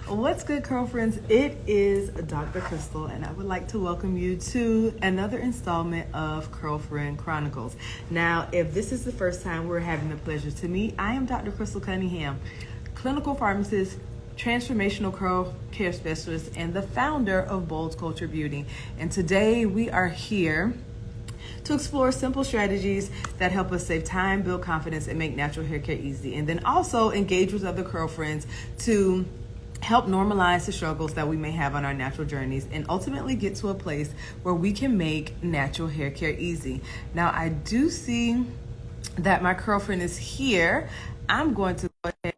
What's good, girlfriends? It is Dr. Crystal, and I would like to welcome you to another installment of Curlfriend Chronicles. Now, if this is the first time we're having the pleasure to meet, I am Dr. Crystal Cunningham, clinical pharmacist, transformational curl care specialist, and the founder of Bold Culture Beauty. And today we are here to explore simple strategies that help us save time, build confidence, and make natural hair care easy. And then also engage with other curl friends to help normalize the struggles that we may have on our natural journeys and ultimately get to a place where we can make natural hair care easy. Now, I do see that my curl friend is here. I'm going to go ahead.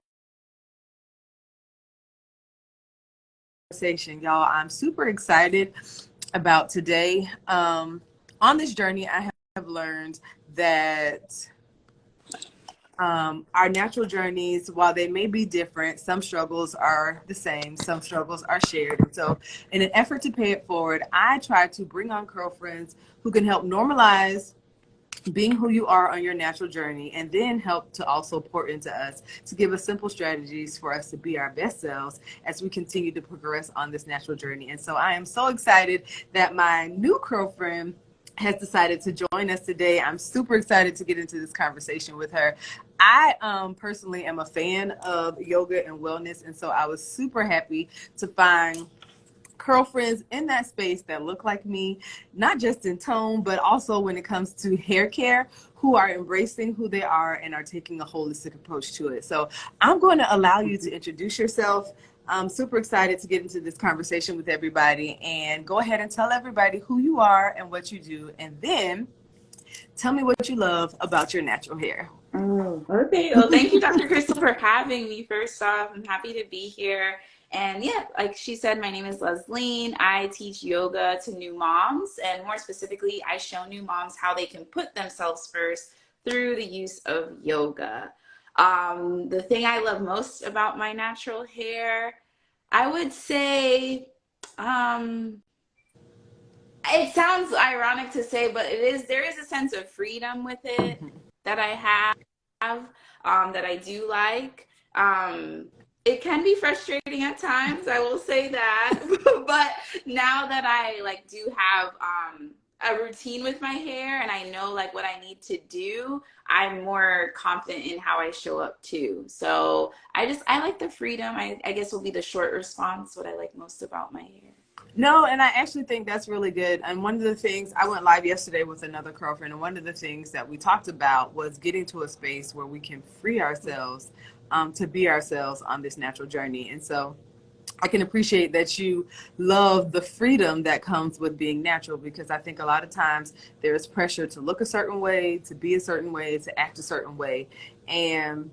Conversation, y'all. I'm super excited about today. On this journey, I have learned that our natural journeys, while they may be different, some struggles are the same, some struggles are shared. And so in an effort to pay it forward, I try to bring on girlfriends who can help normalize being who you are on your natural journey, and then help to also pour into us to give us simple strategies for us to be our best selves as we continue to progress on this natural journey. And so I am so excited that my new girlfriend has decided to join us today. I'm super excited to get into this conversation with her. I personally am a fan of yoga and wellness, and so I was super happy to find curl friends in that space that look like me, not just in tone, but also when it comes to hair care, who are embracing who they are and are taking a holistic approach to it. So I'm going to allow you to introduce yourself. I'm super excited to get into this conversation with everybody, and go ahead and tell everybody who you are and what you do, and then tell me what you love about your natural hair. Oh, okay. Well, thank you, Dr. Crystal, for having me. First off, I'm happy to be here. And yeah, like she said, my name is Lesline. I teach yoga to new moms, and more specifically, I show new moms how they can put themselves first through the use of yoga. The thing I love most about my natural hair, I would say, um, it sounds ironic to say, but there is a sense of freedom with it that I have, that I do like. It can be frustrating at times, I will say that. But now that I like do have a routine with my hair and I know like what I need to do, I'm more confident in how I show up too. So I like the freedom. I guess will be the short response, what I like most about my hair. No, and I actually think that's really good. And one of the things, I went live yesterday with another girlfriend, and one of the things that we talked about was getting to a space where we can free ourselves to be ourselves on this natural journey. And so I can appreciate that you love the freedom that comes with being natural, because I think a lot of times there's pressure to look a certain way, to be a certain way, to act a certain way. And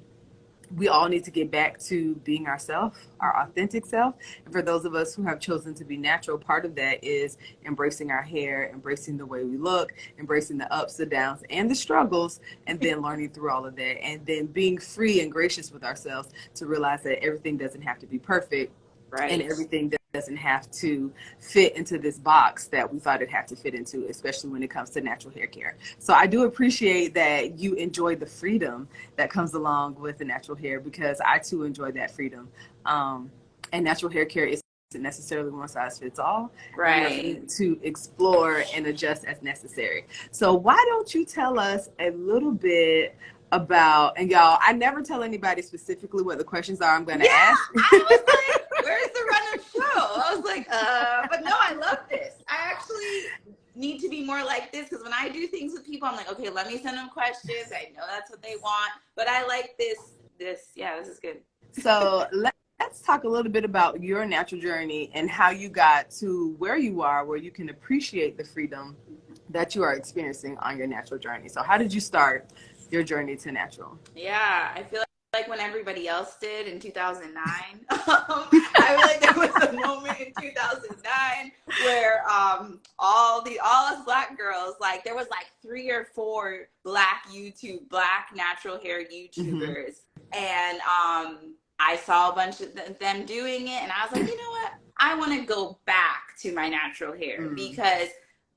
we all need to get back to being ourselves, our authentic self. And for those of us who have chosen to be natural, part of that is embracing our hair, embracing the way we look, embracing the ups, the downs, and the struggles, and then learning through all of that. And then being free and gracious with ourselves to realize that everything doesn't have to be perfect. Right. And everything doesn't have to fit into this box that we thought it had to fit into, especially when it comes to natural hair care. So I do appreciate that you enjoy the freedom that comes along with the natural hair, because I too enjoy that freedom. And natural hair care isn't necessarily one size fits all. Right. To explore and adjust as necessary. So why don't you tell us a little bit about, and y'all, I never tell anybody specifically what the questions are I'm going to ask. I was like, where's the run of show? I was like, but no, I love this. I actually need to be more like this, because when I do things with people, I'm like, okay, let me send them questions. I know that's what they want, but I like this. Yeah, this is good. So let's talk a little bit about your natural journey and how you got to where you are, where you can appreciate the freedom that you are experiencing on your natural journey. So how did you start your journey to natural? Yeah, I feel like when everybody else did in 2009, I feel like there was a moment in 2009 where all us Black girls, like there was like 3 or 4 Black natural hair YouTubers, and I saw a bunch of them doing it, and I was like, you know what? I want to go back to my natural hair because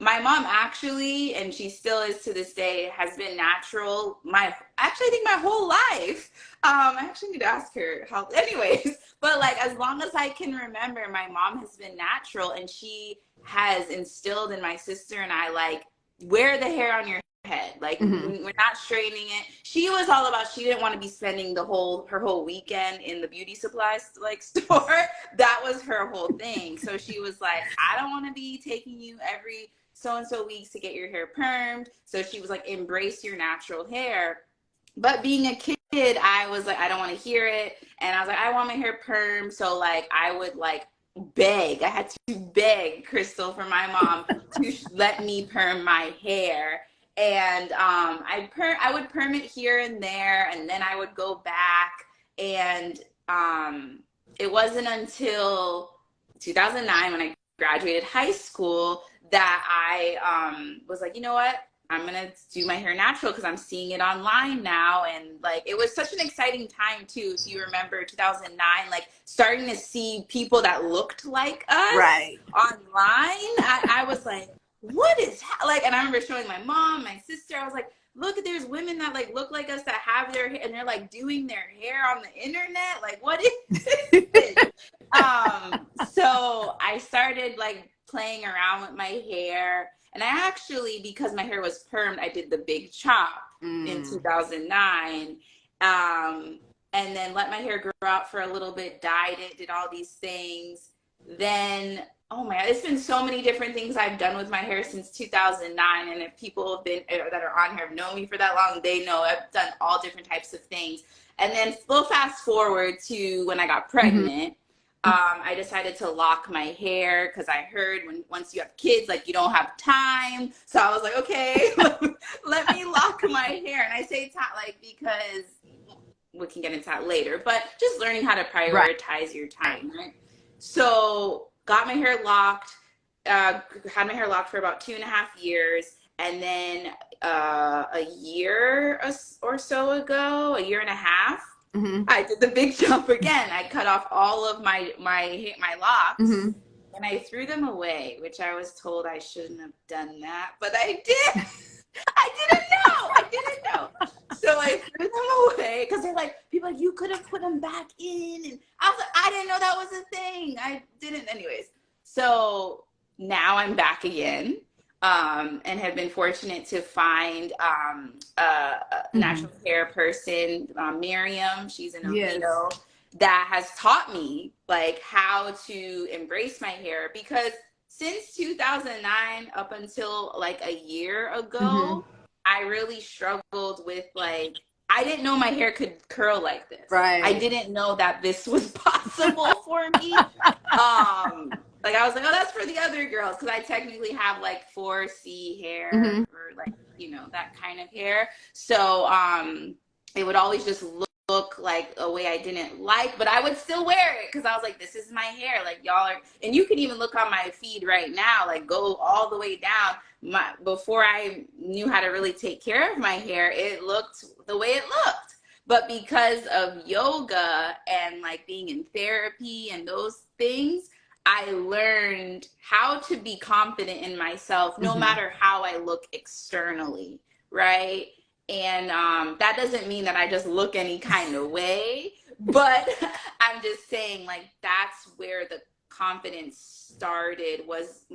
my mom actually, and she still is to this day, has been natural. Actually, I think my whole life. I actually need to ask her how. Anyways, but like as long as I can remember, my mom has been natural, and she has instilled in my sister and I like wear the hair on your head. Like Mm-hmm. we're not straightening it. She was all about she didn't want to be spending her whole weekend in the beauty supplies like store. That was her whole thing. So she was like, I don't want to be taking you every so and so weeks to get your hair permed. So she was like, embrace your natural hair. But being a kid, I was like, I don't want to hear it. And I was like, I want my hair permed. So like I would like beg. I had to beg Crystal for my mom to let me perm my hair. And I would perm it here and there, and then I would go back. And it wasn't until 2009 when I graduated high school that I was like, you know what? I'm gonna do my hair natural because I'm seeing it online now. And like it was such an exciting time too. If you remember 2009, like starting to see people that looked like us Right. online, I was like, what is like, and I remember showing my mom, my sister, I was like, look, there's women that like look like us that have their hair and they're like doing their hair on the internet. Like, what is this? So I started like playing around with my hair. And I actually, because my hair was permed, I did the big chop in 2009. And then let my hair grow out for a little bit, dyed it, did all these things. Then, oh my God, it's been so many different things I've done with my hair since 2009. And if people have been, that are on here have known me for that long, they know I've done all different types of things. And then we'll fast forward to when I got pregnant. I decided to lock my hair because I heard once you have kids, like you don't have time. So I was like, okay, let me lock my hair. And I say like because we can get into that later, but just learning how to prioritize your time, right? So got my hair locked, had my hair locked for about 2.5 years. And then a year or so ago, a year and a half, I did the big jump again. I cut off all of my locks and I threw them away, which I was told I shouldn't have done that, but I did. I didn't know. So I threw them away because they're like, people are like, you could have put them back in. And I was like, I didn't know that was a thing. I didn't. Anyways. So now I'm back again. And have been fortunate to find a natural hair person, Miriam. She's in Oviedo, that has taught me like how to embrace my hair, because since 2009 up until like a year ago, I really struggled with like, I didn't know my hair could curl like this. Right. I didn't know that this was possible for me. Like I was like, oh, that's for the other girls, because I technically have like 4C hair, or like, you know, that kind of hair. So it would always just look like a way I didn't like, but I would still wear it because I was like, this is my hair. Like y'all are, and you can even look on my feed right now, like go all the way down. Before I knew how to really take care of my hair, it looked the way it looked. But because of yoga and like being in therapy and those things, I learned how to be confident in myself no matter how I look externally, right? And that doesn't mean that I just look any kind of way, but I'm just saying like that's where the confidence started, was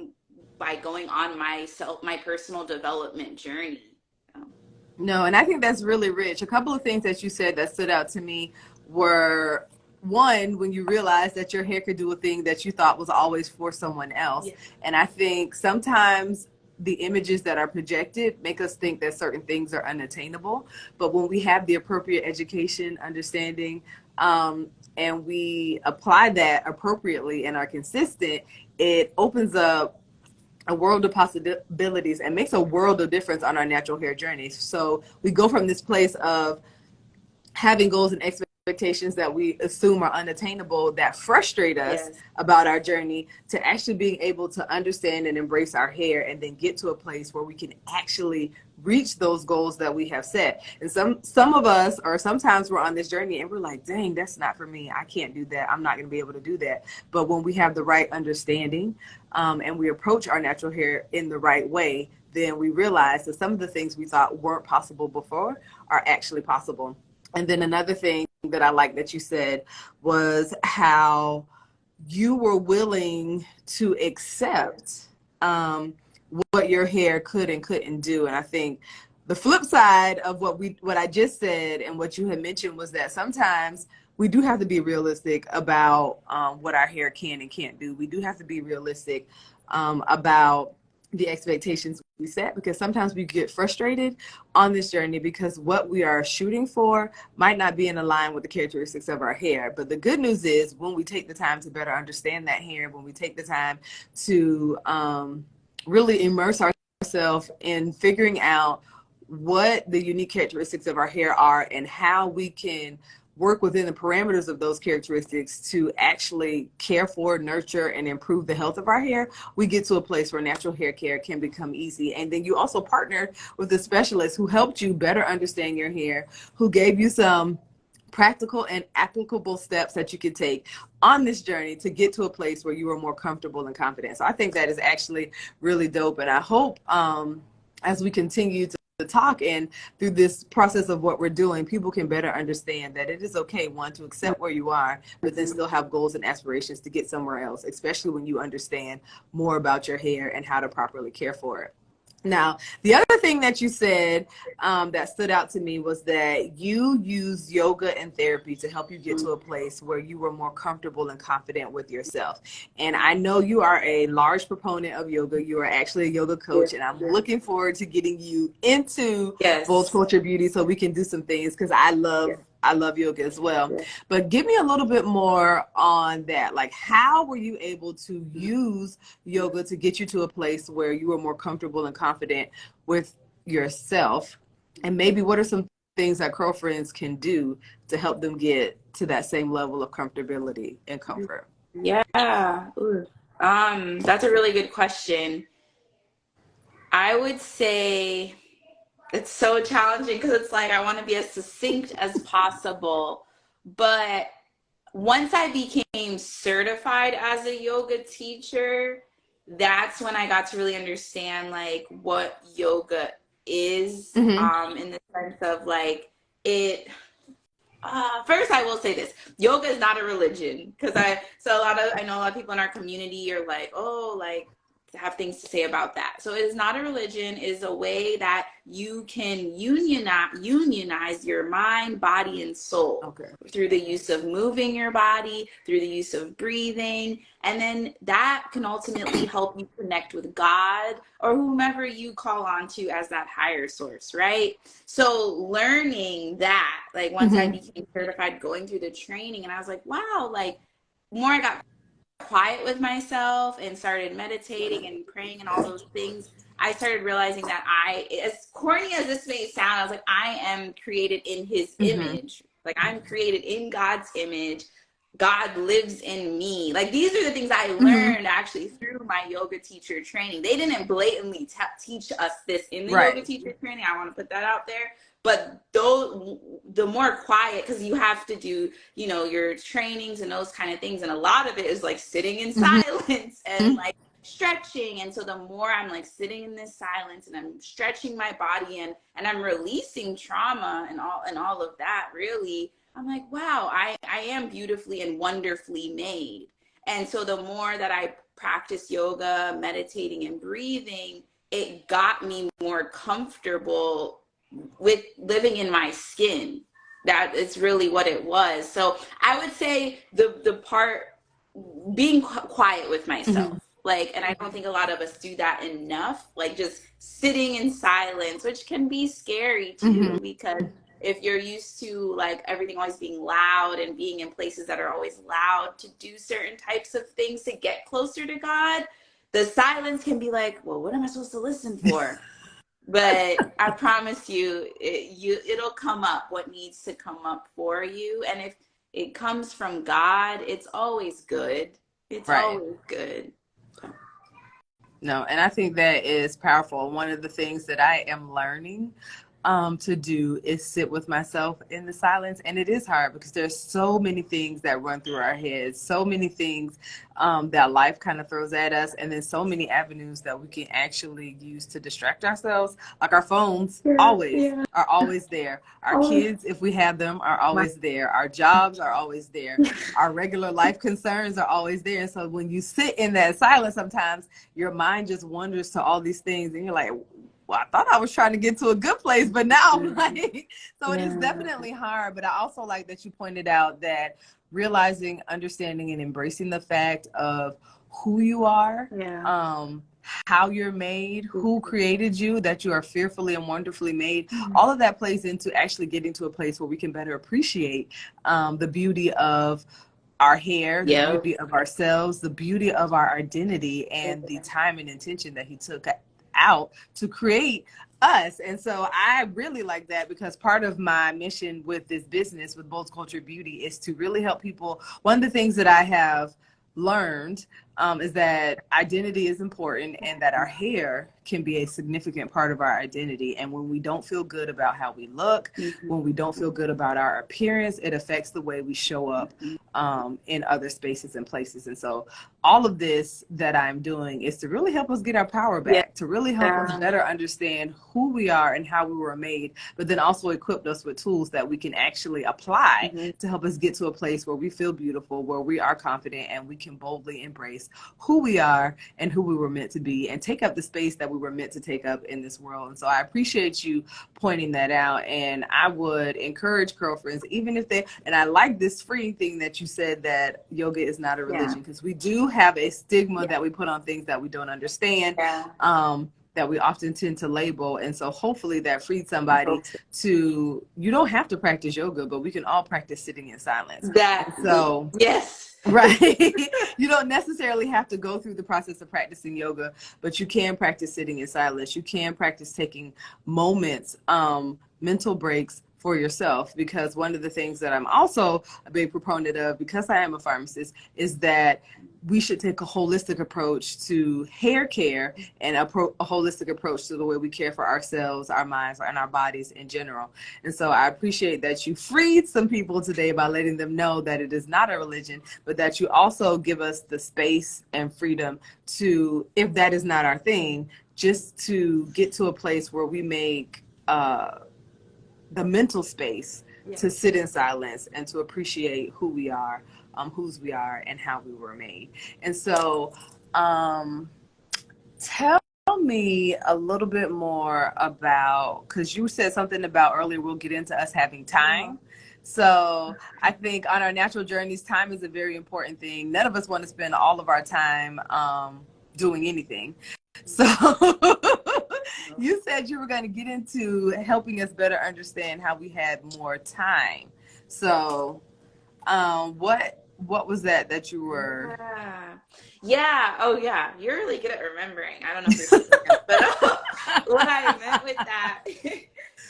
by going on my personal development journey. No, and I think that's really rich. A couple of things that you said that stood out to me were, one, when you realize that your hair could do a thing that you thought was always for someone else. And I think sometimes the images that are projected make us think that certain things are unattainable. But when we have the appropriate education, understanding, and we apply that appropriately and are consistent, it opens up a world of possibilities and makes a world of difference on our natural hair journeys. So we go from this place of having goals and expectations that we assume are unattainable, that frustrate us about our journey, to actually being able to understand and embrace our hair, and then get to a place where we can actually reach those goals that we have set. And some of us, or sometimes we're on this journey and we're like, dang, that's not for me. I can't do that. I'm not going to be able to do that. But when we have the right understanding, and we approach our natural hair in the right way, then we realize that some of the things we thought weren't possible before are actually possible. And then another thing that I like that you said was how you were willing to accept what your hair could and couldn't do. And I think the flip side of what I just said and what you had mentioned was that sometimes we do have to be realistic about what our hair can and can't do. We do have to be realistic about the expectations we set, because sometimes we get frustrated on this journey because what we are shooting for might not be in line with the characteristics of our hair. But the good news is when we take the time to better understand that hair, when we take the time to really immerse ourselves in figuring out what the unique characteristics of our hair are and how we can work within the parameters of those characteristics to actually care for, nurture, and improve the health of our hair, we get to a place where natural hair care can become easy. And then you also partner with a specialist who helped you better understand your hair, who gave you some practical and applicable steps that you could take on this journey to get to a place where you are more comfortable and confident. So I think that is actually really dope. And I hope as we continue to talk and through this process of what we're doing, people can better understand that it is okay, one, to accept where you are, but then still have goals and aspirations to get somewhere else, especially when you understand more about your hair and how to properly care for it. Now, the other thing that you said that stood out to me was that you use yoga and therapy to help you get to a place where you were more comfortable and confident with yourself. And I know you are a large proponent of yoga. You are actually a yoga coach, and I'm looking forward to getting you into Bold Culture Beauty so we can do some things, because I love yoga as well. But give me a little bit more on that. Like, how were you able to use yoga to get you to a place where you were more comfortable and confident with yourself? And maybe what are some things that girlfriends can do to help them get to that same level of comfortability and comfort? Yeah. Ooh. That's a really good question. I would say it's so challenging because it's like I want to be as succinct as possible. But once I became certified as a yoga teacher, that's when I got to really understand like what yoga is, in the sense of like it. First, I will say this: yoga is not a religion, because I know a lot of people in our community are like, oh, like have things to say about that. So it is not a religion. It is a way that you can unionize your mind, body, and soul through the use of moving your body, through the use of breathing. And then that can ultimately help you connect with God or whomever you call on to as that higher source, right? So learning that, like once I became certified, going through the training, and I was like, wow, like more I got quiet with myself and started meditating and praying and all those things, I started realizing that as corny as this may sound, I was like, I am created in his image. Like I'm created in God's image. God lives in me. Like these are the things I learned actually through my yoga teacher training. They didn't blatantly teach us this in the yoga teacher training. I want to put that out there. But the more quiet, because you have to do, your trainings and those kind of things. And a lot of it is like sitting in silence and like stretching. And so the more I'm like sitting in this silence and I'm stretching my body and I'm releasing trauma and all of that, really, I'm like, wow, I am beautifully and wonderfully made. And so the more that I practice yoga, meditating, and breathing, it got me more comfortable with living in my skin. That is really what it was. So I would say the part being quiet with myself. Like, and I don't think a lot of us do that enough, like just sitting in silence, which can be scary too, because if you're used to like everything always being loud and being in places that are always loud to do certain types of things to get closer to God, the silence can be like, well, what am I supposed to listen for? But I promise you, it'll come up what needs to come up for you. And if it comes from God, it's always good. It's always good. No, and I think that is powerful. One of the things that I am learning to do is sit with myself in the silence. And it is hard because there's so many things that run through our heads, so many things that life kind of throws at us, and then so many avenues that we can actually use to distract ourselves. Like our phones are always there. Our kids, if we have them, are always there. Our jobs are always there. Our regular life concerns are always there. And so when you sit in that silence, sometimes your mind just wanders to all these things, and you're like, well, I thought I was trying to get to a good place, but now I'm like, so it is definitely hard. But I also like that you pointed out that realizing, understanding, and embracing the fact of who you are, how you're made, who created you, that you are fearfully and wonderfully made. All of that plays into actually getting to a place where we can better appreciate the beauty of our hair, the beauty of ourselves, the beauty of our identity, and the time and intention that he took out to create us. And so I really like that, because part of my mission with this business, with Bold Culture Beauty, is to really help people. One of the things that I have learned is that identity is important, and that our hair can be a significant part of our identity. And when we don't feel good about how we look, when we don't feel good about our appearance, it affects the way we show up in other spaces and places. And so all of this that I'm doing is to really help us get our power back, to really help us better understand who we are and how we were made, but then also equip us with tools that we can actually apply to help us get to a place where we feel beautiful, where we are confident, and we can boldly embrace who we are and who we were meant to be, and take up the space that we were meant to take up in this world. And so I appreciate you pointing that out. And I would encourage girlfriends, even if they, and I like this free thing that you said, that yoga is not a religion, because we do have a stigma that we put on things that we don't understand, that we often tend to label. And so hopefully that freed somebody to, you don't have to practice yoga, but we can all practice sitting in silence. So right. You don't necessarily have to go through the process of practicing yoga, but you can practice sitting in silence. You can practice taking moments, mental breaks for yourself, because one of the things that I'm also a big proponent of, because I am a pharmacist, is that we should take a holistic approach to hair care, and a holistic approach to the way we care for ourselves, our minds, and our bodies in general. And so I appreciate that you freed some people today by letting them know that it is not a religion, but that you also give us the space and freedom to, if that is not our thing, just to get to a place where we make the mental space to sit in silence and to appreciate who we are, whose we are, and how we were made. And so tell me a little bit more about, because you said something about earlier, we'll get into us having time. So I think on our natural journeys, time is a very important thing. None of us want to spend all of our time doing anything. So you said you were going to get into helping us better understand how we had more time. So what was that you were? Oh yeah, you're really good at remembering. I don't know if you're but what I meant with that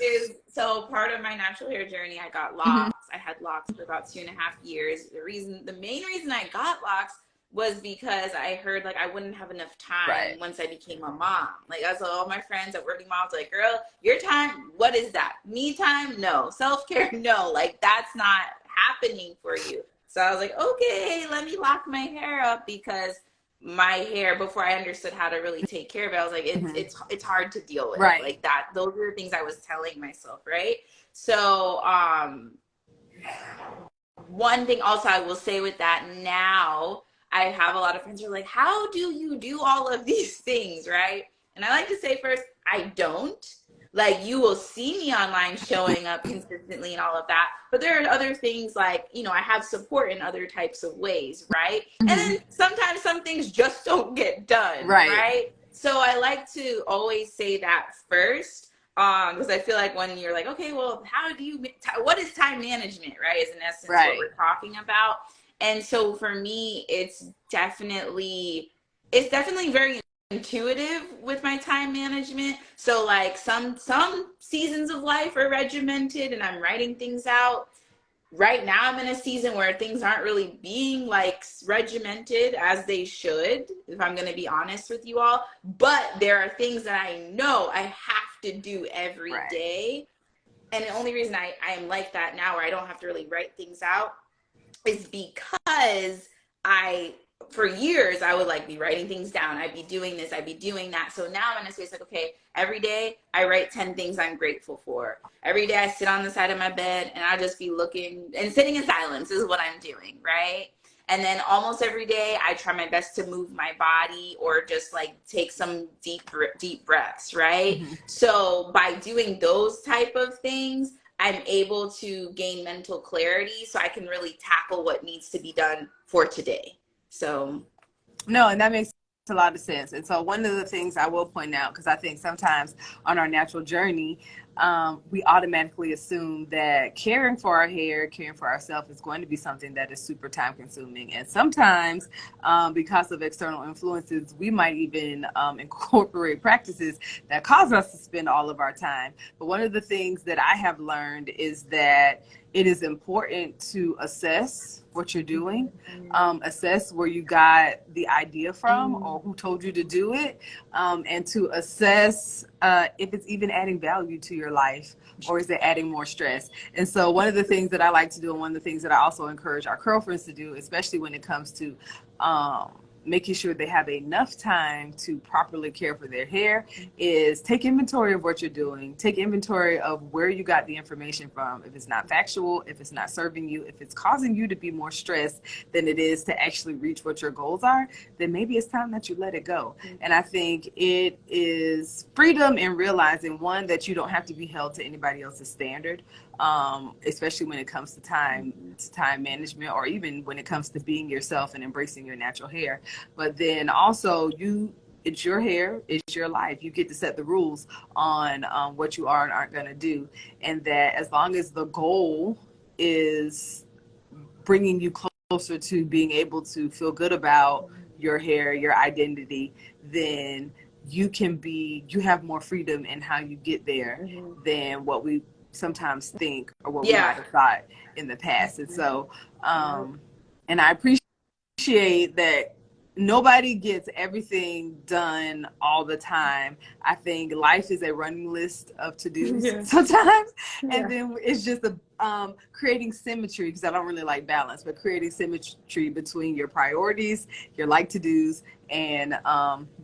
is, so part of my natural hair journey, I got locks. I had locks for about 2.5 years. The main reason I got locks was because I heard like I wouldn't have enough time once I became a mom. Like, I saw all my friends that working moms, like, girl, your time, what is that? Me time? No. Self-care? No. Like, that's not happening for you. So I was like, okay, let me lock my hair up, because my hair, before I understood how to really take care of it, I was like, it's hard to deal with. Like that. Those are the things I was telling myself, right? So one thing also I will say with that, now I have a lot of friends who are like, how do you do all of these things, right? And I like to say first, I don't. Like, you will see me online showing up consistently and all of that. But there are other things like, you know, I have support in other types of ways, right? And then sometimes some things just don't get done, right? So I like to always say that first, because I feel like when you're like, okay, well, what is time management, right? Is in essence what we're talking about. And so for me, it's definitely very intuitive with my time management. So like some seasons of life are regimented and I'm writing things out. right now I'm in a season where things aren't really being like regimented as they should, if I'm going to be honest with you all. But there are things that I know I have to do every Right. day. And the only reason I am like that now, where I don't have to really write things out, is because for years, I would like be writing things down. I'd be doing this, I'd be doing that. So now I'm in a space like, okay, every day I write 10 things I'm grateful for. Every day I sit on the side of my bed and I just be looking and sitting in silence is what I'm doing, right? And then almost every day I try my best to move my body or just like take some deep breaths, right? Mm-hmm. So by doing those type of things, I'm able to gain mental clarity so I can really tackle what needs to be done for today. So, No, and that makes a lot of sense. And so, one of the things I will point out, because I think sometimes on our natural journey, we automatically assume that caring for our hair, caring for ourselves is going to be something that is super time consuming. And sometimes, because of external influences, we might even incorporate practices that cause us to spend all of our time. But one of the things that I have learned is that it is important to assess what you're doing, assess where you got the idea from or who told you to do it, and to assess if it's even adding value to your life or is it adding more stress. And so one of the things that I like to do, and one of the things that I also encourage our girlfriends to do, especially when it comes to making sure they have enough time to properly care for their hair, is take inventory of what you're doing. Take inventory of where you got the information from. If it's not factual, if it's not serving you, if it's causing you to be more stressed than it is to actually reach what your goals are, then maybe it's time that you let it go. And I think it is freedom in realizing, one, that you don't have to be held to anybody else's standard, especially when it comes to time management, or even when it comes to being yourself and embracing your natural hair. But then also, it's your hair, it's your life. You get to set the rules on what you are and aren't going to do. And that as long as the goal is bringing you closer to being able to feel good about your hair, your identity, then you have more freedom in how you get there than what we sometimes think or what we might yeah. have thought in the past. And so, and I appreciate that nobody gets everything done all the time. I think life is a running list of to-dos sometimes. And then it's just creating symmetry, because I don't really like balance, but creating symmetry between your priorities, your like to-dos, and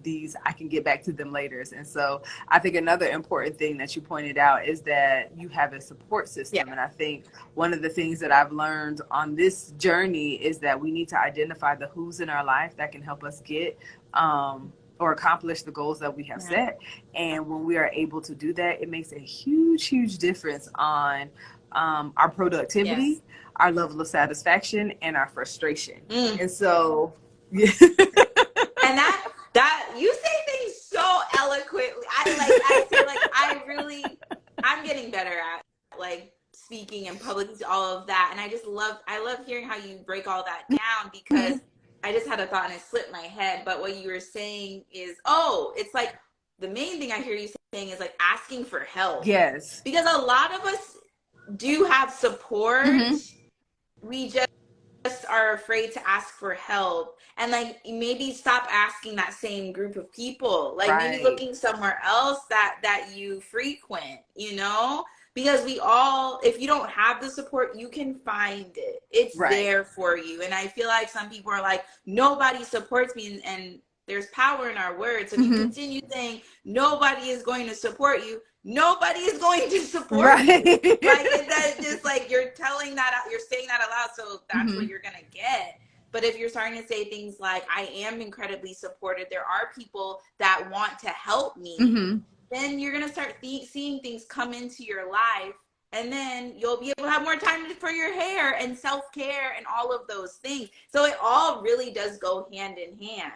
these I can get back to them later. And so I think another important thing that you pointed out is that you have a support system. And I think one of the things that I've learned on this journey is that we need to identify the who's in our life that can help us get or accomplish the goals that we have set. And when we are able to do that, it makes a huge difference on our productivity, our level of satisfaction, and our frustration. And so, and that you say things so eloquently. I feel like I'm getting better at like speaking in public, all of that. And I love hearing how you break all that down, because I just had a thought and it slipped my head. But what you were saying is, it's like the main thing I hear you saying is like asking for help. Yes. Because a lot of us do have support. We just are afraid to ask for help, and like maybe stop asking that same group of people, like maybe looking somewhere else that you frequent, because we all, if you don't have the support, you can find it. It's there for you. And I feel like some people are like, nobody supports me, and there's power in our words. So if you continue saying nobody is going to support you, nobody is going to support you. Like that, just like you're saying that out loud, so that's what you're gonna get. But if you're starting to say things like, I am incredibly supported, there are people that want to help me, then you're gonna start seeing things come into your life, and then you'll be able to have more time for your hair and self-care and all of those things. So it all really does go hand in hand.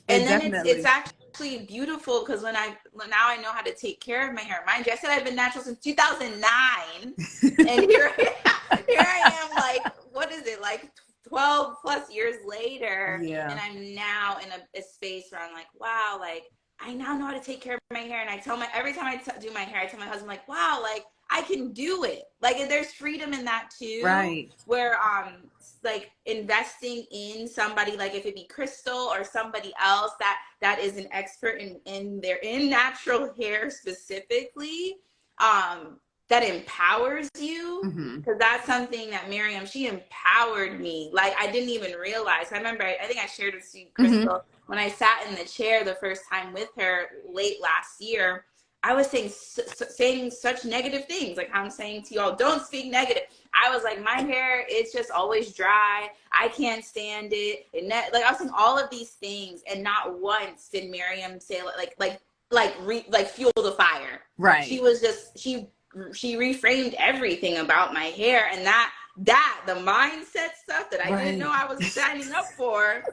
And then it's actually beautiful, because now I know how to take care of my hair. Mind you, I said I've been natural since 2009, and here I am, like, what is it, like 12 plus years later, and I'm now in a space where I'm like, wow, like I now know how to take care of my hair. And I tell every time I do my hair, I tell my husband, like, wow, like I can do it. Like, and there's freedom in that too. Right. Where like investing in somebody, like if it be Crystal or somebody else that is an expert in their in natural hair specifically, that empowers you. Because that's something that Miriam, she empowered me. Like, I didn't even realize. I remember, I think I shared with you, Crystal, when I sat in the chair the first time with her late last year, I was saying such negative things. Like I'm saying to y'all, don't speak negative. I was like, my hair, it's just always dry. I can't stand it. Like I was saying all of these things, and not once did Miriam say like fuel the fire. Right. She was just she reframed everything about my hair, and that the mindset stuff that I didn't know I was signing up for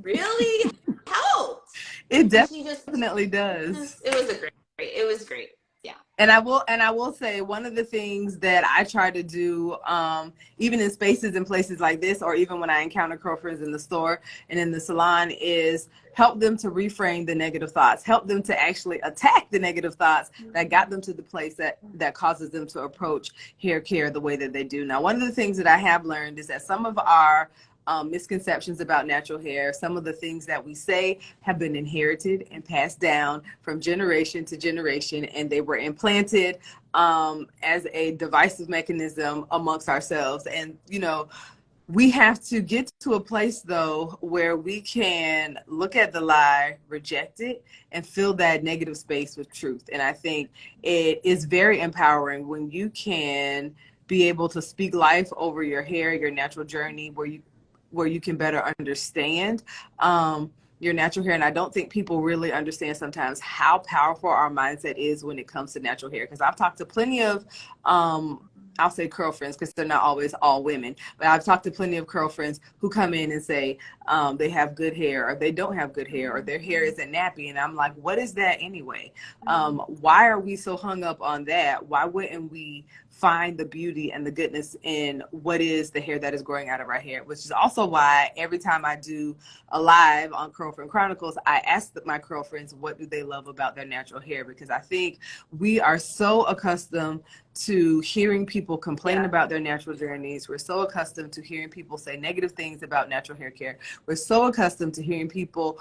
really helped. It definitely does. It was it was great. Yeah. And I will say, one of the things that I try to do, even in spaces and places like this, or even when I encounter girlfriends in the store and in the salon, is help them to reframe the negative thoughts, help them to actually attack the negative thoughts that got them to the place that causes them to approach hair care the way that they do. Now, one of the things that I have learned is that some of our misconceptions about natural hair, some of the things that we say have been inherited and passed down from generation to generation, and they were implanted as a divisive mechanism amongst ourselves. And, you know, we have to get to a place, though, where we can look at the lie, reject it, and fill that negative space with truth. And I think it is very empowering when you can be able to speak life over your hair, your natural journey, where you can better understand your natural hair. And I don't think people really understand sometimes how powerful our mindset is when it comes to natural hair. Because I've talked to plenty of, I'll say curl friends, because they're not always all women, but I've talked to plenty of curl friends who come in and say they have good hair, or they don't have good hair, or their hair isn't nappy. And I'm like, what is that anyway? Why are we so hung up on that? Why wouldn't we find the beauty and the goodness in what is the hair that is growing out of our hair? Which is also why every time I do a live on Curlfriend Chronicles, I ask my curl friends, what do they love about their natural hair? Because I think we are so accustomed to hearing people complain about their natural journeys. We're so accustomed to hearing people say negative things about natural hair care. We're so accustomed to hearing people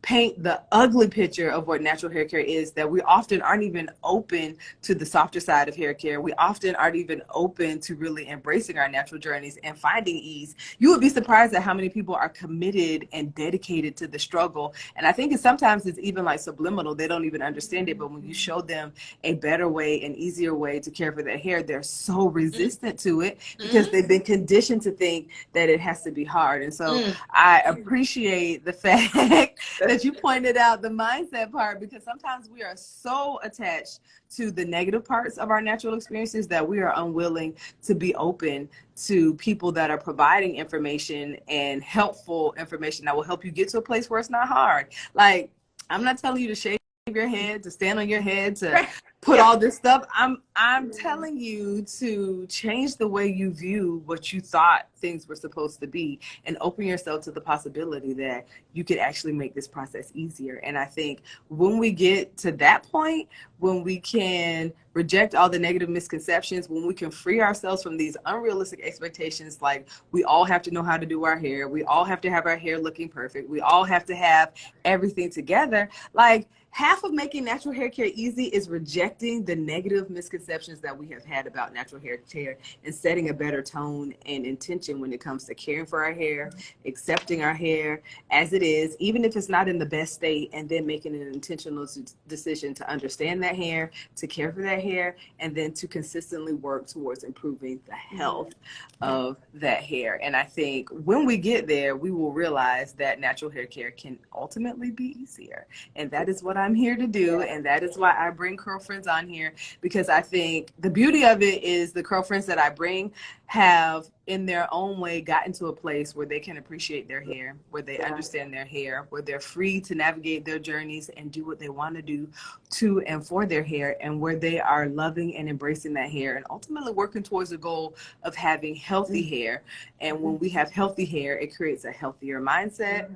paint the ugly picture of what natural hair care is, that we often aren't even open to the softer side of hair care. We often aren't even open to really embracing our natural journeys and finding ease. You would be surprised at how many people are committed and dedicated to the struggle. And I think sometimes it's even like subliminal. They don't even understand it. But when you show them a better way, an easier way to care for their hair, they're so resistant to it because they've been conditioned to think that it has to be hard. And so I appreciate the fact that you pointed out the mindset part, because sometimes we are so attached to the negative parts of our natural experiences that we are unwilling to be open to people that are providing information and helpful information that will help you get to a place where it's not hard. Like, I'm not telling you to shave your head, to stand on your head, to put all this stuff. I'm telling you to change the way you view what you thought things were supposed to be, and open yourself to the possibility that you could actually make this process easier. And I think when we get to that point, when we can reject all the negative misconceptions, when we can free ourselves from these unrealistic expectations, like we all have to know how to do our hair, we all have to have our hair looking perfect, we all have to have everything together. Like, half of making natural hair care easy is rejecting the negative misconceptions that we have had about natural hair care, and setting a better tone and intention when it comes to caring for our hair, accepting our hair as it is, even if it's not in the best state, and then making an intentional decision to understand that hair, to care for that hair, and then to consistently work towards improving the health of that hair. And I think when we get there, we will realize that natural hair care can ultimately be easier. And that is what I'm here to do. And that is why I bring curl friends on here, because I think the beauty of it is the curl friends that I bring have in their own way gotten to a place where they can appreciate their hair, where they understand their hair, where they're free to navigate their journeys and do what they want to do to and for their hair, and where they are loving and embracing that hair and ultimately working towards the goal of having healthy hair. And when we have healthy hair, it creates a healthier mindset.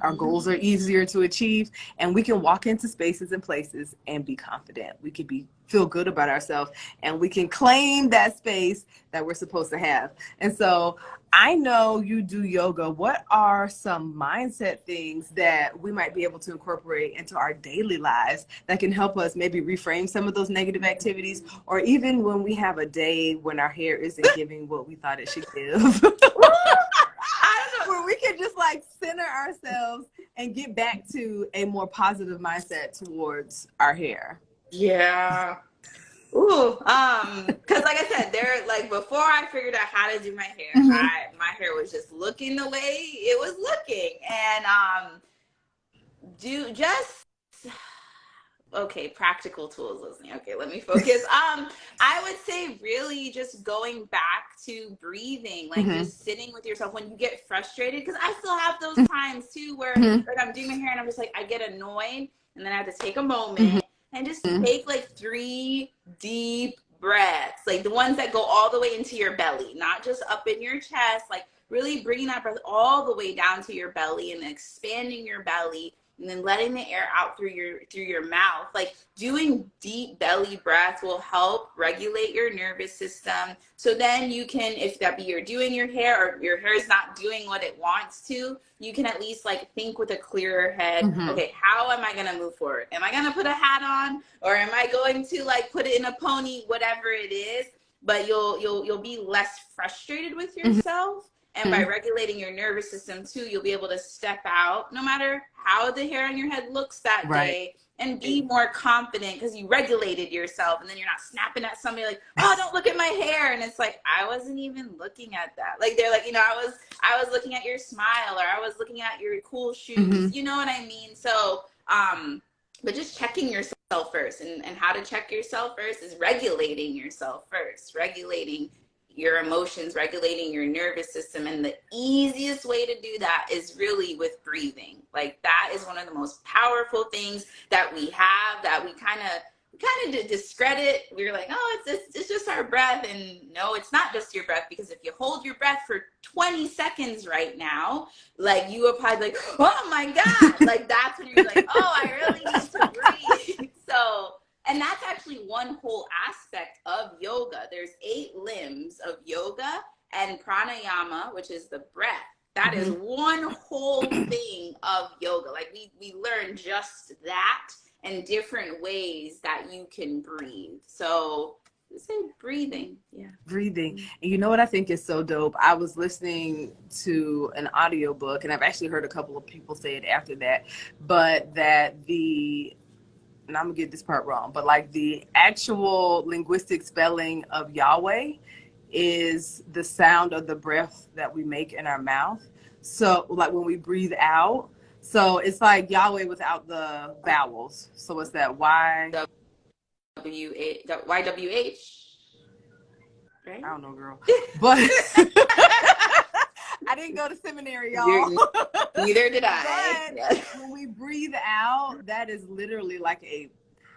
Our goals are easier to achieve, and we can walk into spaces and places and be confident. We could be feel good about ourselves, and we can claim that space that we're supposed to have. And so I know you do yoga. What are some mindset things that we might be able to incorporate into our daily lives that can help us maybe reframe some of those negative activities, or even when we have a day when our hair isn't giving what we thought it should give? I don't know. Where we can just like center ourselves and get back to a more positive mindset towards our hair. Yeah. Ooh, because like I said, there, like, before I figured out how to do my hair, my hair was just looking the way it was looking, and do just okay, practical tools, listening. Okay, let me focus. I would say really just going back to breathing, like just sitting with yourself when you get frustrated, because I still have those times too where like I'm doing my hair and I'm just like, I get annoyed, and then I have to take a moment and just take like 3 deep breaths, like the ones that go all the way into your belly, not just up in your chest, like really bringing that breath all the way down to your belly and expanding your belly, and then letting the air out through your mouth. Like doing deep belly breaths will help regulate your nervous system. So then you can, if that be you're doing your hair or your hair is not doing what it wants to, you can at least like think with a clearer head, okay, how am I gonna move forward? Am I gonna put a hat on, or am I going to like put it in a pony, whatever it is? But you'll be less frustrated with yourself. And by regulating your nervous system too, you'll be able to step out no matter how the hair on your head looks that day, and be more confident because you regulated yourself, and then you're not snapping at somebody like, oh, don't look at my hair. And it's like, I wasn't even looking at that. Like they're like, you know, I was looking at your smile, or I was looking at your cool shoes. You know what I mean? So but just checking yourself first, and how to check yourself first is regulating yourself first, regulating your emotions, regulating your nervous system. And the easiest way to do that is really with breathing. Like that is one of the most powerful things that we have, that we kind of discredit. We're like, oh, it's just our breath. And no, it's not just your breath, because if you hold your breath for 20 seconds right now, like you are probably like, oh my God, like that's when you're like, oh, I really need to breathe. So, and that's actually one whole aspect of yoga. There's 8 limbs of yoga, and pranayama, which is the breath. That is one whole thing of yoga. Like we learn just that, and different ways that you can breathe. So say breathing. Yeah. Breathing. And you know what I think is so dope? I was listening to an audiobook, and I've actually heard a couple of people say it after that, but that and I'm gonna get this part wrong, but like the actual linguistic spelling of Yahweh is the sound of the breath that we make in our mouth. So like when we breathe out, so it's like Yahweh without the vowels. So it's that Y. YWH. Right? I don't know, girl. But I didn't go to seminary, y'all. Neither did I. But when we breathe out, that is literally like a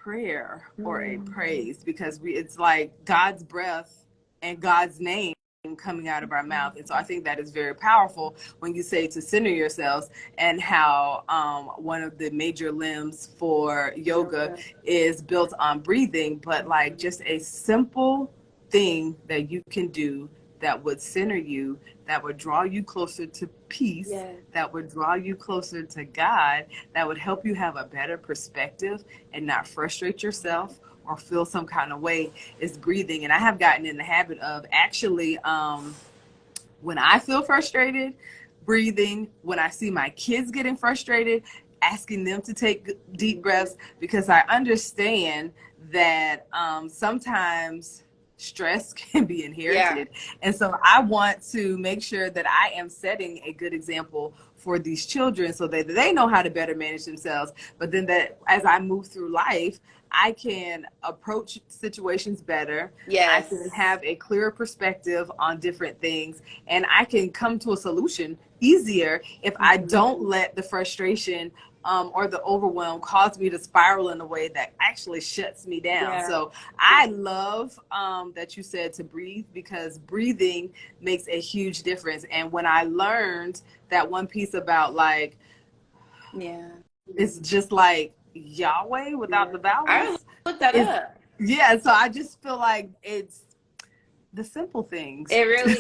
prayer or a praise, because it's like God's breath and God's name coming out of our mouth. And so I think that is very powerful when you say to center yourselves, and how one of the major limbs for yoga is built on breathing, but like just a simple thing that you can do that would center you, that would draw you closer to peace, that would draw you closer to God, that would help you have a better perspective and not frustrate yourself or feel some kind of way, is breathing. And I have gotten in the habit of actually, when I feel frustrated, breathing. When I see my kids getting frustrated, asking them to take deep breaths, because I understand that sometimes stress can be inherited. And so I want to make sure that I am setting a good example for these children, so that they know how to better manage themselves. But then that as I move through life, I can approach situations better. I can have a clearer perspective on different things, and I can come to a solution easier if I don't let the frustration or the overwhelm cause me to spiral in a way that actually shuts me down. So I love that you said to breathe, because breathing makes a huge difference. And when I learned that one piece about like, it's just like Yahweh without the vowels. I looked that up. Yeah, so I just feel like it's the simple things. It really,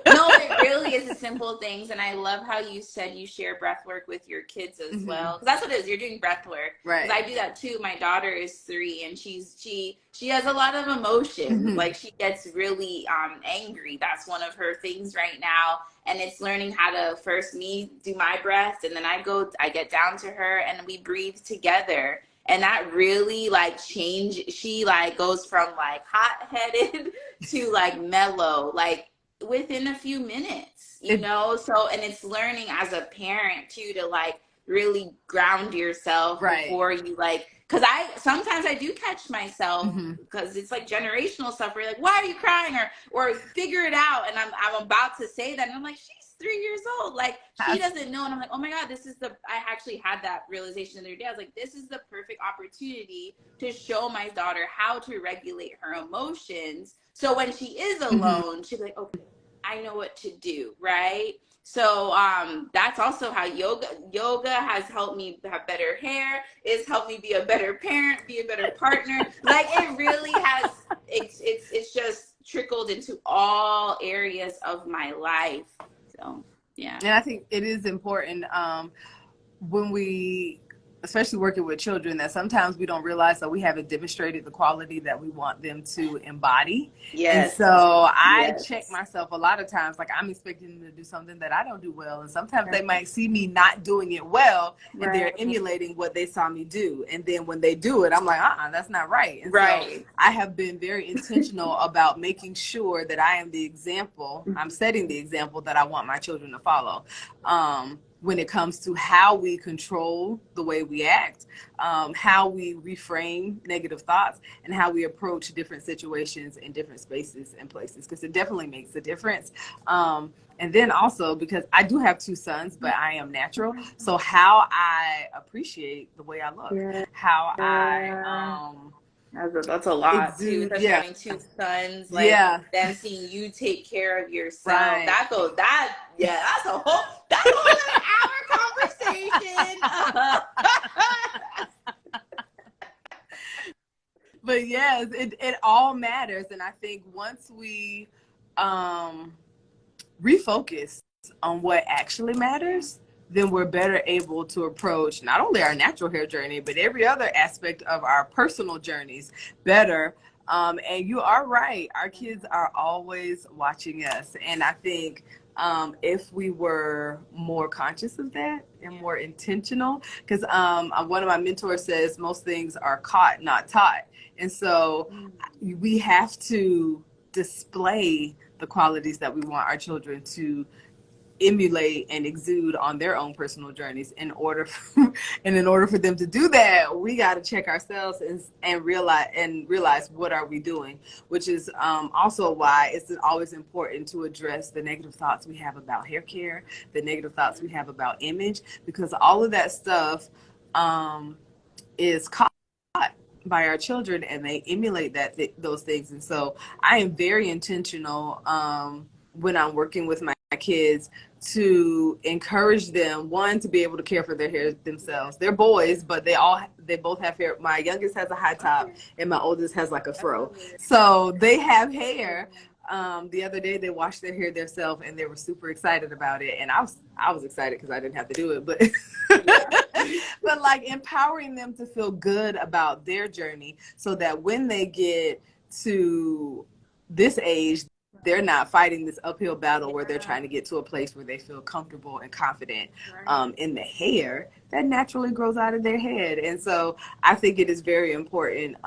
no, it really is the simple things. And I love how you said you share breath work with your kids as Hmm. well. Because that's what it is. You're doing breath work. Because Right. I do that too. My daughter is 3 and she has a lot of emotions. Hmm. Like she gets really angry. That's one of her things right now. And it's learning how to first me do my breath and then I get down to her and we breathe together. And that really like she like goes from like hot headed to like mellow, like within a few minutes, you It, know? So, and it's learning as a parent too to like really ground yourself right. before you like, cause sometimes I do catch myself Hmm. because it's like generational stuff where you're like, why are you crying? Or figure it out. And I'm about to say that. And I'm like, she's 3 years old. Like she doesn't know. And I'm like, oh my God, I actually had that realization the other day. I was like, this is the perfect opportunity to show my daughter how to regulate her emotions. So when she is Hmm. alone, she'll be like, okay, I know what to do, right? So that's also how yoga has helped me have better hair. It's helped me be a better parent, be a better partner. Like it really has. It's just trickled into all areas of my life. So yeah. And I think it is important when we, especially working with children, that sometimes we don't realize that we haven't demonstrated the quality that we want them to embody. And Yes. so I check Yes. myself a lot of times, like I'm expecting them to do something that I don't do well. And sometimes they might see me not doing it well and they're Right. emulating what they saw me do. And then when they do it, I'm like, that's not right. And so Right. I have been very intentional about making sure that I am the example, I'm setting the example that I want my children to follow. When it comes to how we control the way we act, how we reframe negative thoughts, and how we approach different situations in different spaces and places, because it definitely makes a difference. And then also, because I do have 2 sons, but I am natural. So how I appreciate the way I look, how I Yeah. That's a lot too, exude. especially Yeah. having 2 sons, like Yeah. them seeing you take care of yourself. Right. Yeah, that's a whole other hour conversation. But yes, it all matters. And I think once we um, refocus on what actually matters, then we're better able to approach not only our natural hair journey, but every other aspect of our personal journeys better. And you are right. Our kids are always watching us. And I think if we were more conscious of that and more intentional, because one of my mentors says most things are caught, not taught. And so we have to display the qualities that we want our children to emulate and exude on their own personal journeys and in order for them to do that, we got to check ourselves and realize what are we doing, which is also why it's always important to address the negative thoughts we have about hair care, the negative thoughts we have about image, because all of that stuff is caught by our children and they emulate those things. And so I am very intentional when I'm working with my kids to encourage them, one, to be able to care for their hair themselves. They're boys, but they both have hair. My youngest has a high top and my oldest has like a fro, so they have hair. The other day they washed their hair themselves and they were super excited about it, and I was excited because I didn't have to do it, but but like empowering them to feel good about their journey so that when they get to this age, they're not fighting this uphill battle where they're trying to get to a place where they feel comfortable and confident in the hair that naturally grows out of their head. And so I think it is very important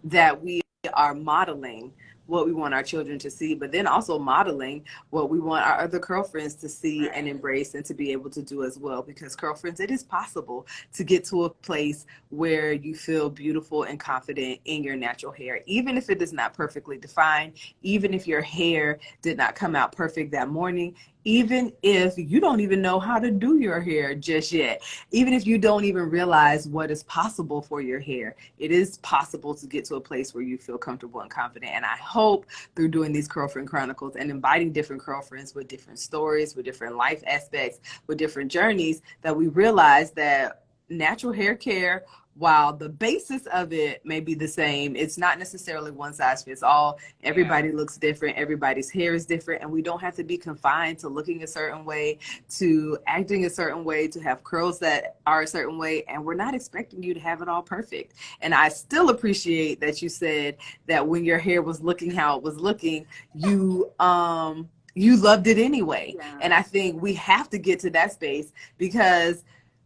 that we are modeling what we want our children to see, but then also modeling what we want our other girlfriends to see and embrace and to be able to do as well. Because girlfriends, it is possible to get to a place where you feel beautiful and confident in your natural hair, even if it is not perfectly defined, even if your hair did not come out perfect that morning, even if you don't even know how to do your hair just yet, even if you don't even realize what is possible for your hair, it is possible to get to a place where you feel comfortable and confident. And I hope through doing these Girlfriend Chronicles and inviting different girlfriends with different stories, with different life aspects, with different journeys, that we realize that natural hair care while the basis of it may be the same, it's not necessarily one size fits all. Everybody looks different. Everybody's hair is different. And we don't have to be confined to looking a certain way, to acting a certain way, to have curls that are a certain way. And we're not expecting you to have it all perfect. And I still appreciate that you said that when your hair was looking how it was looking, you loved it anyway. Yeah. And I think we have to get to that space because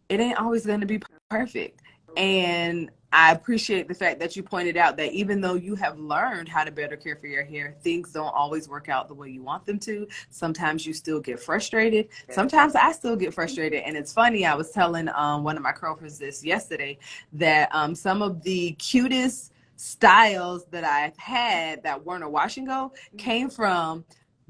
it ain't always going to be perfect. And I appreciate the fact that you pointed out that even though you have learned how to better care for your hair, things don't always work out the way you want them to. Sometimes you still get frustrated. Sometimes I still get frustrated. And it's funny, I was telling one of my girlfriends this yesterday, that some of the cutest styles that I've had that weren't a wash and go came from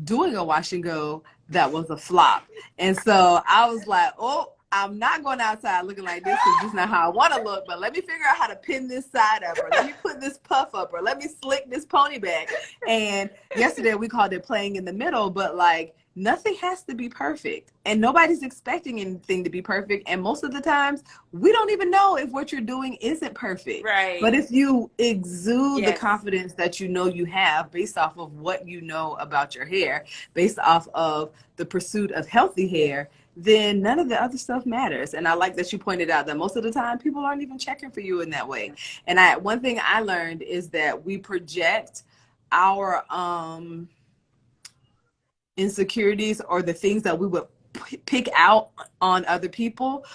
doing a wash and go that was a flop. And so I was like, oh, I'm not going outside looking like this because this is not how I want to look, but let me figure out how to pin this side up, or let me put this puff up, or let me slick this pony back. And yesterday we called it playing in the middle, but like nothing has to be perfect and nobody's expecting anything to be perfect. And most of the times we don't even know if what you're doing isn't perfect. Right. But if you exude the confidence that you know you have based off of what you know about your hair, based off of the pursuit of healthy hair, then none of the other stuff matters. And I like that you pointed out that most of the time people aren't even checking for you in that way. And one thing I learned is that we project our insecurities or the things that we would pick out on other people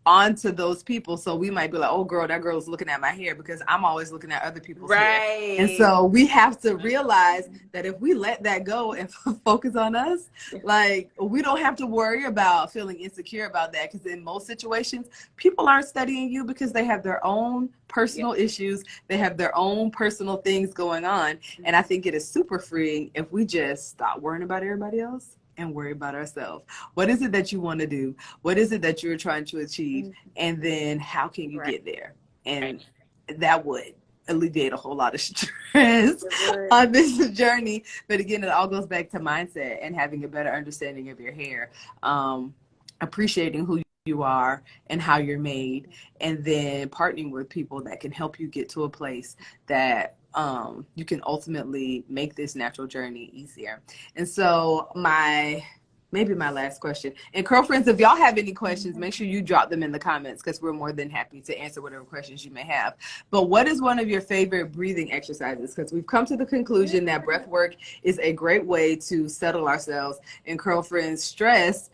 onto those people. So we might be like, oh girl, that girl's looking at my hair because I'm always looking at other people's hair. And so we have to realize that if we let that go and focus on us, like we don't have to worry about feeling insecure about that, because in most situations people aren't studying you because they have their own personal issues, they have their own personal things going on. And I think it is super freeing if we just stop worrying about everybody else and worry about ourselves. What is it that you want to do? What is it that you're trying to achieve? And then how can you get there? And that would alleviate a whole lot of stress on this journey. But again, it all goes back to mindset and having a better understanding of your hair, appreciating who you are and how you're made, and then partnering with people that can help you get to a place that you can ultimately make this natural journey easier. And so maybe my last question, and girlfriends, if y'all have any questions, make sure you drop them in the comments because we're more than happy to answer whatever questions you may have. But what is one of your favorite breathing exercises? Because we've come to the conclusion that breath work is a great way to settle ourselves, and girlfriends, stress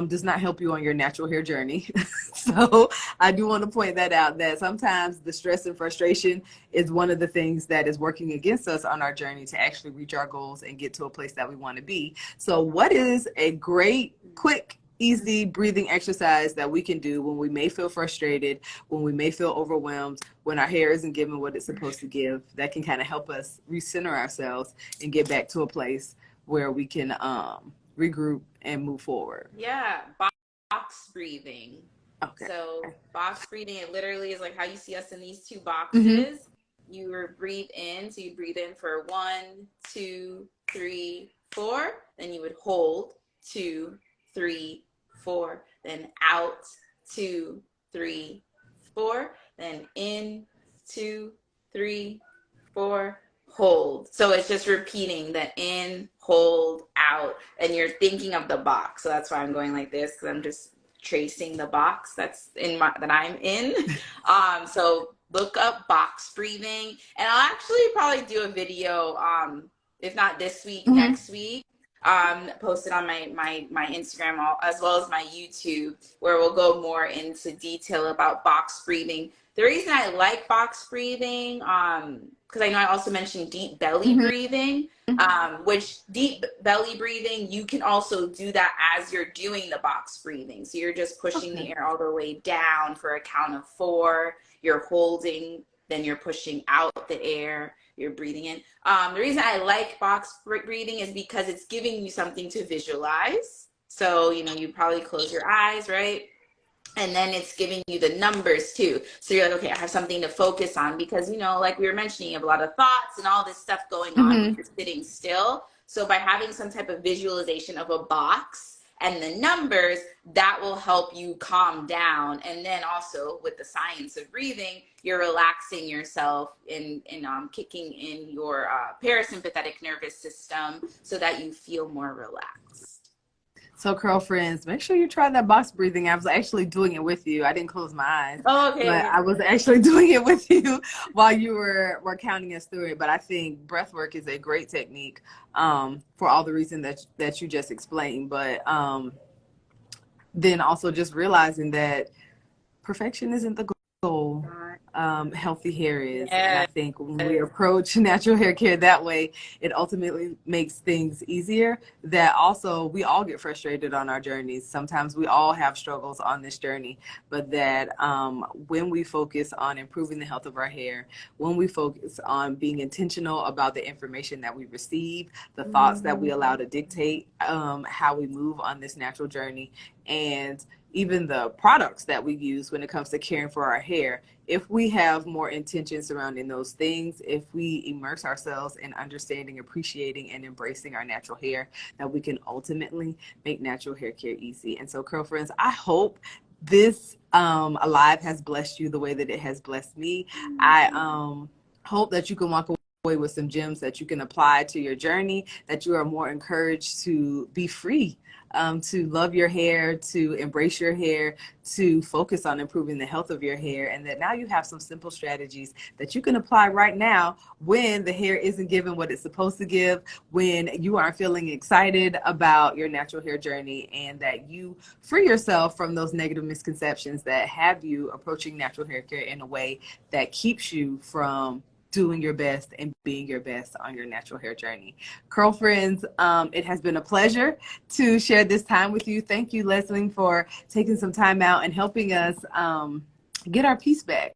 does not help you on your natural hair journey. So I do want to point that out, that sometimes the stress and frustration is one of the things that is working against us on our journey to actually reach our goals and get to a place that we want to be. So what is a great, quick, easy breathing exercise that we can do when we may feel frustrated, when we may feel overwhelmed, when our hair isn't giving what it's supposed to give, that can kind of help us recenter ourselves and get back to a place where we can regroup and move forward? Yeah, box breathing. Okay. So box breathing, it literally is like how you see us in these two boxes. You breathe in, so you breathe in for 1, 2, 3, 4. Then you would hold 2, 3, 4. Then out 2, 3, 4. Then in 2, 3, 4. Hold. So it's just repeating the in, hold, out, and you're thinking of the box. So that's why I'm going like this, because I'm just tracing the box that I'm in. So look up box breathing, and I'll actually probably do a video, if not this week, next week, posted on my Instagram as well as my YouTube, where we'll go more into detail about box breathing. The reason I like box breathing, because I know I also mentioned deep belly breathing, which deep belly breathing, you can also do that as you're doing the box breathing. So you're just pushing the air all the way down for a count of 4. You're holding, then you're pushing out the air. You're breathing in. The reason I like box breathing is because it's giving you something to visualize. So, you probably close your eyes, right? And then it's giving you the numbers too. So you're like, okay, I have something to focus on, because, like we were mentioning, you have a lot of thoughts and all this stuff going on when you're sitting still. So by having some type of visualization of a box and the numbers, that will help you calm down. And then also with the science of breathing, you're relaxing yourself and kicking in your parasympathetic nervous system so that you feel more relaxed. So, girlfriends, make sure you try that box breathing. I was actually doing it with you. I didn't close my eyes, Oh, but okay. I was actually doing it with you while you were counting us through it. But I think breath work is a great technique for all the reasons that you just explained. But then also just realizing that perfection isn't the goal. Healthy hair is. And I Yes. think when we approach natural hair care that way, it ultimately makes things easier. That also, we all get frustrated on our journeys. Sometimes we all have struggles on this journey, but that when we focus on improving the health of our hair, when we focus on being intentional about the information that we receive, the thoughts that we allow to dictate how we move on this natural journey, and even the products that we use when it comes to caring for our hair, if we have more intention surrounding those things, if we immerse ourselves in understanding, appreciating, and embracing our natural hair, that we can ultimately make natural hair care easy. And so, girlfriends, I hope this Alive has blessed you the way that it has blessed me. I hope that you can walk away with some gems that you can apply to your journey, that you are more encouraged to be free, to love your hair, to embrace your hair, to focus on improving the health of your hair, and that now you have some simple strategies that you can apply right now when the hair isn't giving what it's supposed to give, when you aren't feeling excited about your natural hair journey, and that you free yourself from those negative misconceptions that have you approaching natural hair care in a way that keeps you from doing your best and being your best on your natural hair journey. Curl friends, it has been a pleasure to share this time with you. Thank you, Leslie, for taking some time out and helping us get our peace back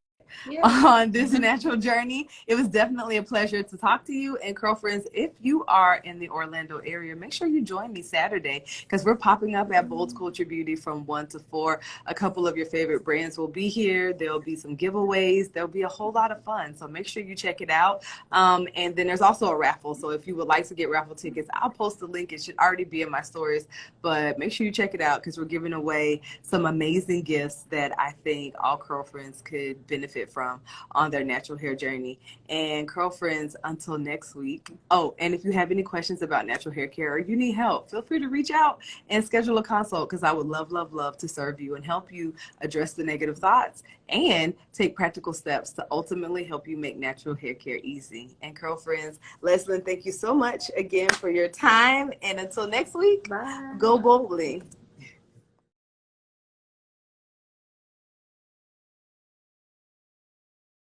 on this natural journey. It was definitely a pleasure to talk to you. And curl friends, if you are in the Orlando area, make sure you join me Saturday because we're popping up at Bold Culture Beauty from 1 to 4. A couple of your favorite brands will be here. There'll be some giveaways. There'll be a whole lot of fun. So make sure you check it out. And then there's also a raffle. So if you would like to get raffle tickets, I'll post the link. It should already be in my stories, but make sure you check it out because we're giving away some amazing gifts that I think all curl friends could benefit from on their natural hair journey. And curl friends, until next week. Oh, and if you have any questions about natural hair care or you need help, feel free to reach out and schedule a consult because I would love to serve you and help you address the negative thoughts and take practical steps to ultimately help you make natural hair care easy. And curl friends, Leslie, thank you so much again for your time. And until next week, Bye. go boldly.